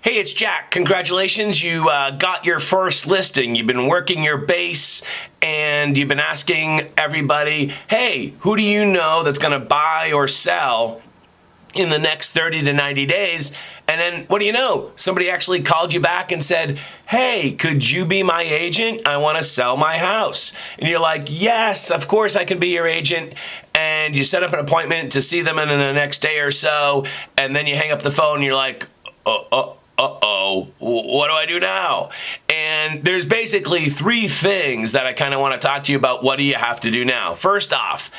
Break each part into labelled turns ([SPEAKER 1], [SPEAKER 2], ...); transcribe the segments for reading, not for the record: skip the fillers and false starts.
[SPEAKER 1] Hey, it's Jack. Congratulations. You got your first listing. You've been working your base and you've been asking everybody, hey, who do you know that's going to buy or sell in the next 30 to 90 days? And then what do you know? Somebody actually called you back and said, hey, could you be my agent? I want to sell my house. And you're like, yes, of course I can be your agent. And you set up an appointment to see them in the next day or so. And then you hang up the phone and you're like, what do I do now? And there's basically three things that I kind of want to talk to you about. What do you have to do now? First off,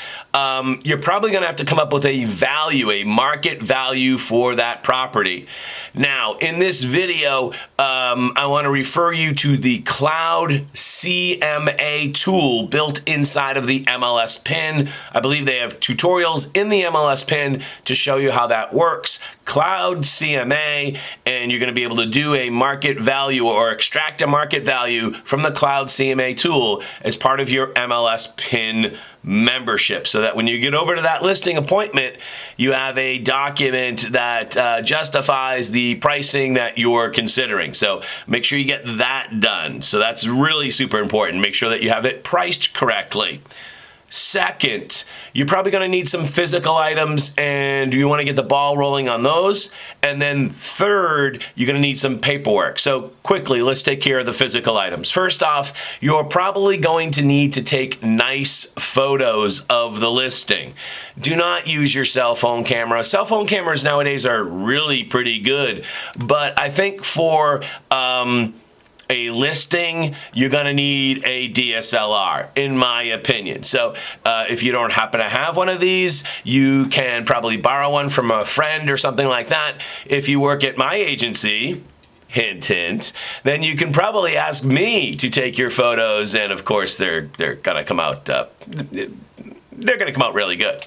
[SPEAKER 1] you're probably going to have to come up with a value, a market value for that property. Now, in this video, I want to refer you to the Cloud CMA tool built inside of the MLS PIN. I believe they have tutorials in the MLS PIN to show you how that works. Cloud CMA, and you're going to be able to do a market value or extract a market value from the Cloud CMA tool as part of your MLS PIN membership, so that when you get over to that listing appointment, you have a document that justifies the pricing that you're considering. So make sure you get that done. So that's really super important. Make sure that you have it priced correctly. Second, you're probably going to need some physical items and you want to get the ball rolling on those. And then third, you're going to need some paperwork. So quickly, let's take care of the physical items. First off, you're probably going to need to take nice photos of the listing. Do not use your cell phone camera. Cell phone cameras nowadays are really pretty good, but I think for a listing, you're going to need a DSLR, in my opinion. So if you don't happen to have one of these, you can probably borrow one from a friend or something like that. If you work at my agency, hint, hint, then you can probably ask me to take your photos, and of course, they're going to come out really good.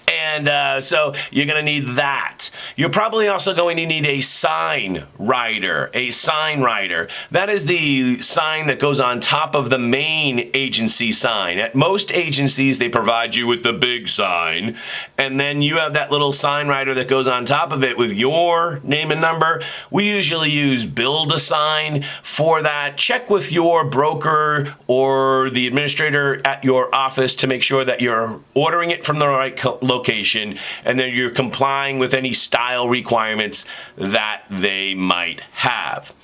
[SPEAKER 1] And so you're going to need that. You're probably also going to need a sign rider. A sign rider. That is the sign that goes on top of the main agency sign. At most agencies, they provide you with the big sign, and then you have that little sign rider that goes on top of it with your name and number. We usually use Build a Sign for that. Check with your broker or the administrator at your office to make sure that you're ordering it from the right location and then you're complying with any style requirements that they might have.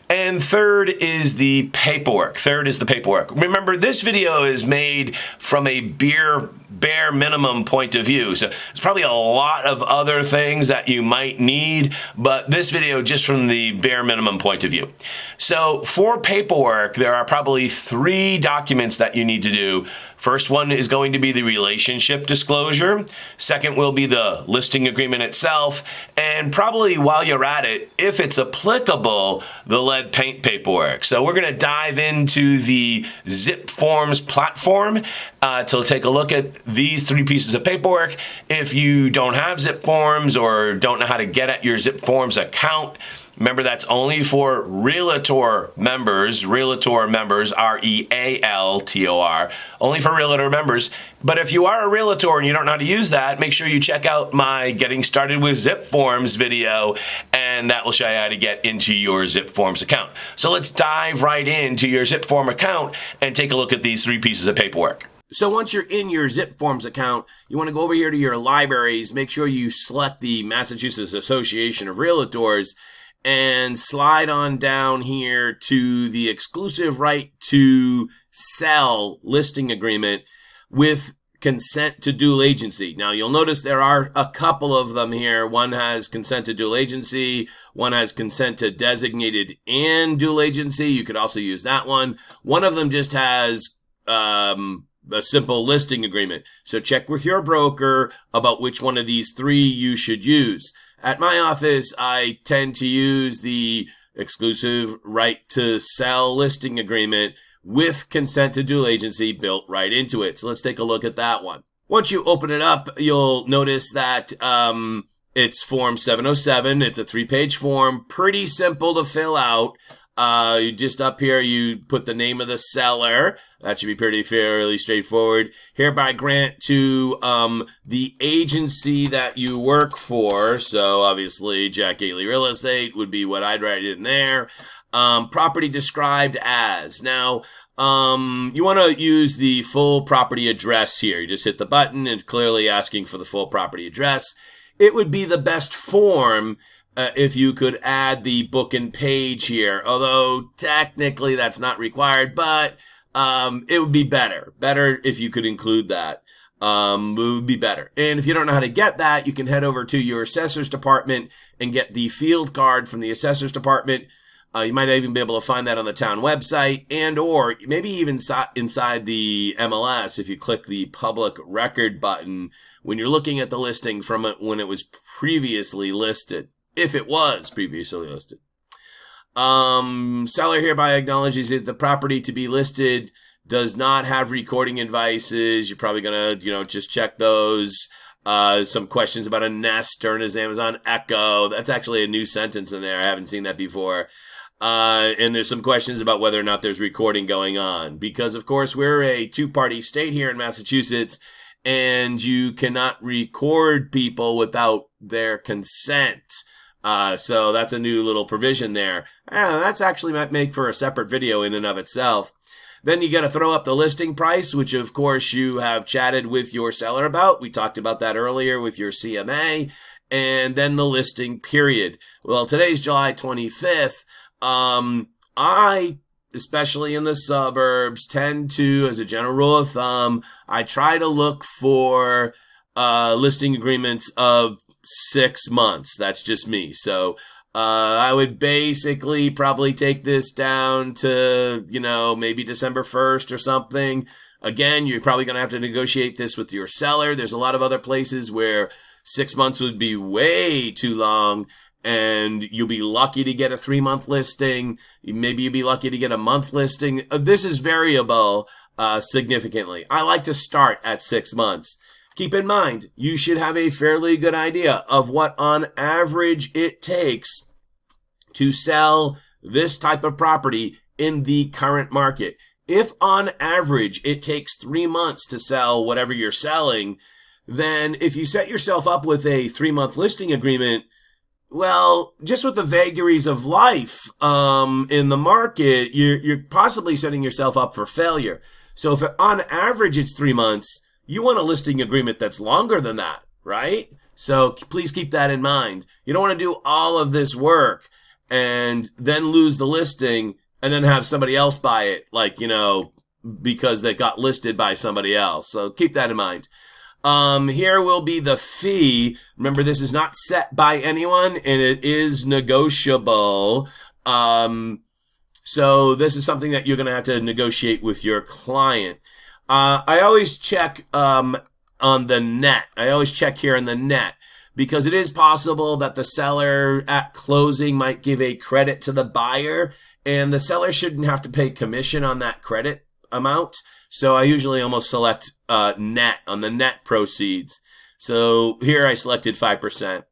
[SPEAKER 1] And third is the paperwork. Remember, this video is made from a bare minimum point of view. So there's probably a lot of other things that you might need, but this video just from the bare minimum point of view. So for paperwork, there are probably three documents that you need to do. First one is going to be the relationship disclosure. Second will be the listing agreement itself. And probably while you're at it, if it's applicable, the lead paint paperwork. So we're going to dive into the Zip Forms platform to take a look at these three pieces of paperwork. If you don't have Zip Forms or don't know how to get at your Zip Forms account, remember, that's only for Realtor members, R-E-A-L-T-O-R, only for Realtor members. But if you are a Realtor and you don't know how to use that, make sure you check out my Getting Started with Zip Forms video, and that will show you how to get into your Zip Forms account. So let's dive right into your Zip Form account and take a look at these three pieces of paperwork. So once you're in your Zip Forms account, you want to go over here to your libraries, make sure you select the Massachusetts Association of Realtors, and slide on down here to the exclusive right to sell listing agreement with consent to dual agency. Now you'll notice there are a couple of them here. One has consent to dual agency. One has consent to designated and dual agency. You could also use that one. One of them just has a simple listing agreement. So check with your broker about which one of these three you should use. At my office, I tend to use the exclusive right to sell listing agreement with consent to dual agency built right into it. So let's take a look at that one. Once you open it up, you'll notice that It's Form 707. It's a 3-page form, pretty simple to fill out. You just up here, you put the name of the seller. That should be pretty fairly straightforward. Hereby grant to the agency that you work for. So obviously, Jack Gately Real Estate would be what I'd write in there. Property described as. Now, you want to use the full property address here. You just hit the button and clearly asking for the full property address. It would be the best form if you could add the book and page here, although technically that's not required, but it would be better if you could include that. It would be better. And if you don't know how to get that, you can head over to your assessor's department and get the field card from the assessor's department. You might even be able to find that on the town website, and or maybe even inside the MLS if you click the public record button when you're looking at the listing from it when it was previously listed. If it was previously listed. Seller hereby acknowledges that the property to be listed does not have recording advices. You're probably going to, just check those. Some questions about a Nest or an Amazon Echo. That's actually a new sentence in there. I haven't seen that before. And there's some questions about whether or not there's recording going on. Because, of course, we're a 2-party state here in Massachusetts, and you cannot record people without their consent. So that's a new little provision there. That's actually might make for a separate video in and of itself. Then you got to throw up the listing price, which of course you have chatted with your seller about. We talked about that earlier with your CMA. And then the listing period. Well, today's July 25th. I, especially in the suburbs, tend to, as a general rule of thumb, I try to look for listing agreements of 6 months. That's just me. So I would basically probably take this down to, maybe December 1st or something. Again, you're probably going to have to negotiate this with your seller. There's a lot of other places where 6 months would be way too long, and you'll be lucky to get a 3-month listing. Maybe you'll be lucky to get a month listing. This is variable significantly. I like to start at 6 months. Keep in mind, you should have a fairly good idea of what on average it takes to sell this type of property in the current market. If on average it takes 3 months to sell whatever you're selling, then if you set yourself up with a 3-month listing agreement, well, just with the vagaries of life in the market, you're possibly setting yourself up for failure. So if on average it's 3 months, you want a listing agreement that's longer than that, right? So please keep that in mind. You don't want to do all of this work and then lose the listing and then have somebody else buy it, because they got listed by somebody else. So keep that in mind. Here will be the fee. Remember, this is not set by anyone and it is negotiable. So this is something that you're going to have to negotiate with your client. I always check on the net. I always check here on the net because it is possible that the seller at closing might give a credit to the buyer, and the seller shouldn't have to pay commission on that credit amount. So I usually almost select net on the net proceeds. So here I selected 5%.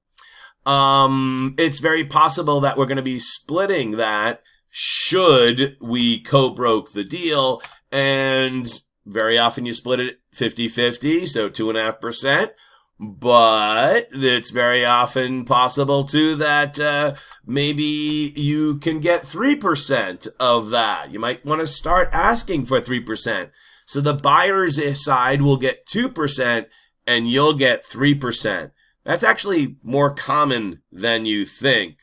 [SPEAKER 1] It's very possible that we're going to be splitting that should we co-broke the deal, and very often you split it 50-50, so 2.5%. But it's very often possible, too, that maybe you can get 3% of that. You might want to start asking for 3%. So the buyer's side will get 2% and you'll get 3%. That's actually more common than you think.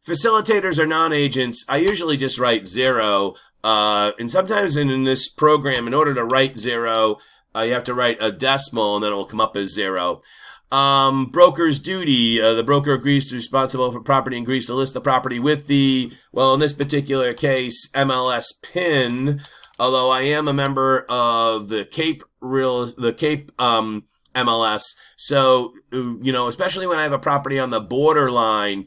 [SPEAKER 1] Facilitators or non-agents, I usually just write 0. And sometimes in this program, in order to write 0, you have to write a decimal and then it will come up as 0. Broker's duty, the broker agrees to be responsible for property and agrees to list the property with the, well, in this particular case, MLS PIN, although I am a member of the Cape MLS. So, especially when I have a property on the borderline,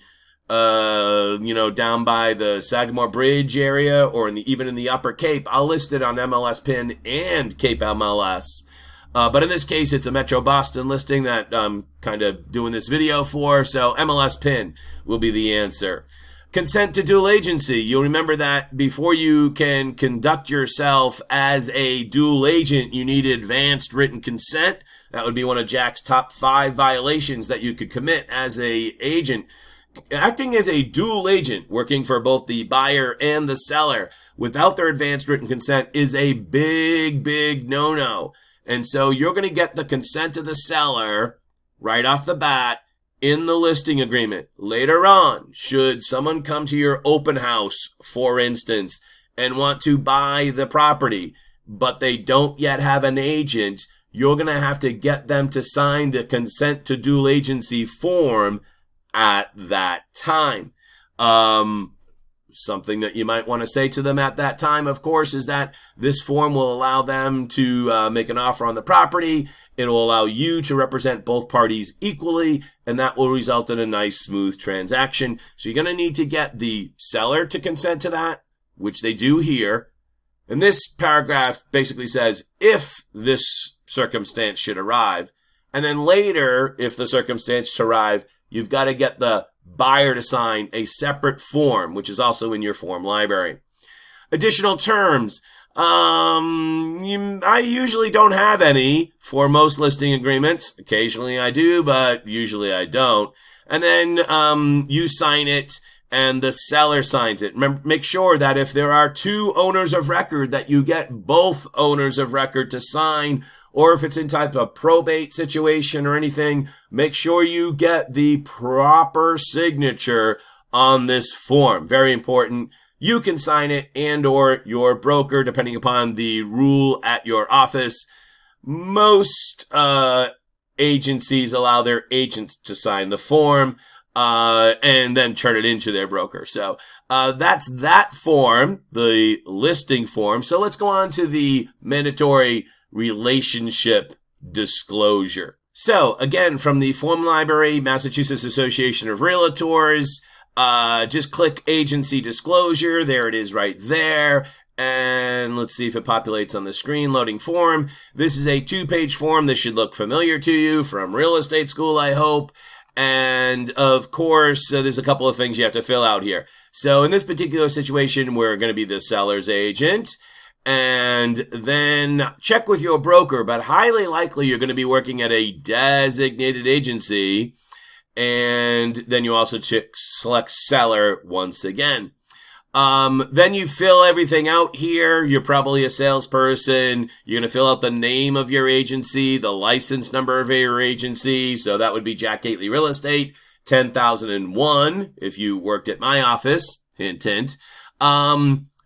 [SPEAKER 1] down by the Sagamore Bridge area or even in the Upper Cape, I'll list it on MLS PIN and Cape MLS. But in this case, it's a Metro Boston listing that I'm kind of doing this video for, so MLS PIN will be the answer. Consent to dual agency. You'll remember that before you can conduct yourself as a dual agent, you need advanced written consent. That would be one of Jack's top 5 violations that you could commit as a agent. Acting as a dual agent, working for both the buyer and the seller without their advanced written consent is a big, big no-no. And so you're going to get the consent of the seller right off the bat in the listing agreement. Later on, should someone come to your open house, for instance, and want to buy the property, but they don't yet have an agent, you're going to have to get them to sign the consent to dual agency form at that time. Something that you might want to say to them at that time, of course, is that this form will allow them to make an offer on the property. It will allow you to represent both parties equally, and that will result in a nice, smooth transaction. So you're going to need to get the seller to consent to that, which they do here. And this paragraph basically says, if this circumstance should arrive, and then later, if the circumstance should arrive, you've got to get the buyer to sign a separate form, which is also in your form library. Additional terms. I usually don't have any for most listing agreements. Occasionally I do, but usually I don't. And then you sign it and the seller signs it. Remember, make sure that if there are 2 owners of record, that you get both owners of record to sign, or if it's in type of probate situation or anything, make sure you get the proper signature on this form. Very important. You can sign it and or your broker, depending upon the rule at your office. Most agencies allow their agents to sign the form and then turn it into their broker. So that's that form, the listing form. So let's go on to the mandatory relationship disclosure. So again, from the form library, Massachusetts Association of Realtors, just click agency disclosure. There it is right there. And let's see if it populates on the screen. Loading form. This is a 2-page form. This should look familiar to you from real estate school, I hope. And of course, there's a couple of things you have to fill out here. So in this particular situation, we're going to be the seller's agent. And then check with your broker, but highly likely you're going to be working at a designated agency. And then you also select seller once again. Then you fill everything out here. You're probably a salesperson. You're going to fill out the name of your agency, the license number of your agency. So that would be Jack Gately Real Estate, 10,001 if you worked at my office. Hint, hint.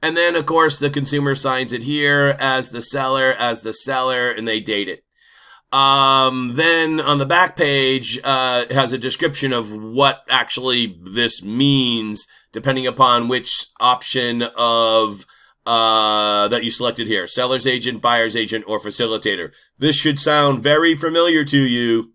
[SPEAKER 1] And then, of course, the consumer signs it here as the seller, and they date it. Then on the back page, it has a description of what actually this means, depending upon which option of that you selected here: seller's agent, buyer's agent, or facilitator. This should sound very familiar to you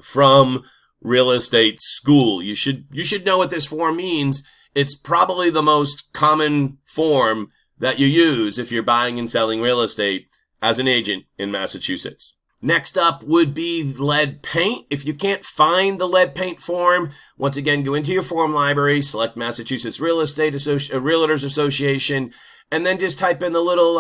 [SPEAKER 1] from real estate school. You should know what this form means. It's probably the most common form that you use if you're buying and selling real estate as an agent in Massachusetts. Next up would be lead paint. If you can't find the lead paint form, once again, go into your form library, select Massachusetts Real Estate Realtors Association, and then just type in the little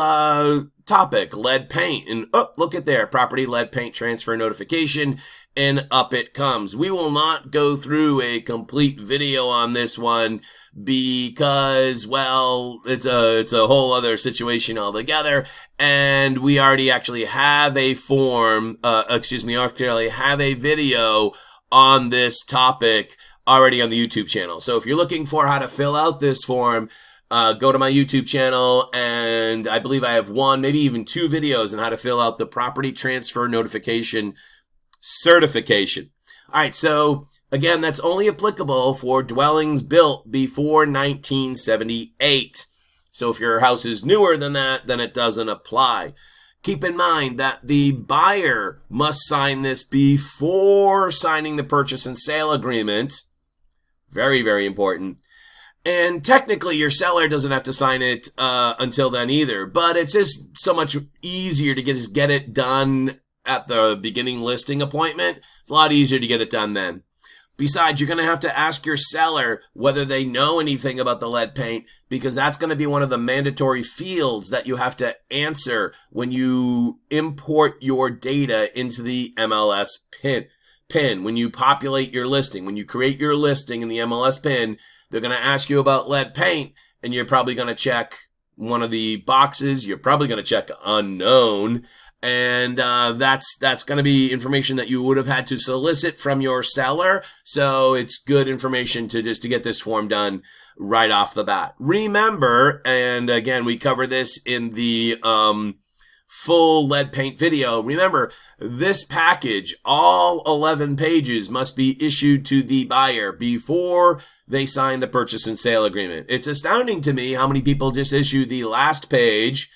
[SPEAKER 1] topic, lead paint. And oh, look at there, property lead paint transfer notification, and up it comes. We will not go through a complete video on this one because, well, it's a whole other situation altogether, and we already actually have a form, actually have a video on this topic already on the YouTube channel. So if you're looking for how to fill out this form, go to my YouTube channel, and I believe I have 1, maybe even 2 videos on how to fill out the property transfer notification certification. All right, so again, that's only applicable for dwellings built before 1978. So if your house is newer than that, then it doesn't apply. Keep in mind that the buyer must sign this before signing the purchase and sale agreement. Very, very important. And technically, your seller doesn't have to sign it until then either. But it's just so much easier to get it done at the beginning listing appointment. It's a lot easier to get it done then. Besides, you're going to have to ask your seller whether they know anything about the lead paint, because that's going to be one of the mandatory fields that you have to answer when you import your data into the MLS pin. When you populate your listing, when you create your listing in the MLS pin, they're going to ask you about lead paint, and you're probably going to check one of the boxes. You're probably going to check unknown. And that's going to be information that you would have had to solicit from your seller. So it's good information to get this form done right off the bat. Remember, and again, we cover this in the full lead paint video. Remember, this package, all 11 pages, must be issued to the buyer before they sign the purchase and sale agreement. It's astounding to me how many people just issue the last page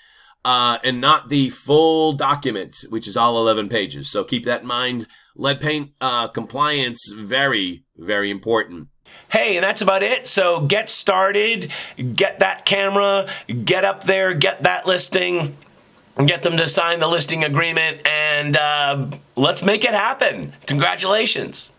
[SPEAKER 1] and not the full document, which is all 11 pages. So keep that in mind. Lead paint compliance, very, very important. Hey, and that's about it. So get started, get that camera, get up there, get that listing, get them to sign the listing agreement, and let's make it happen. Congratulations.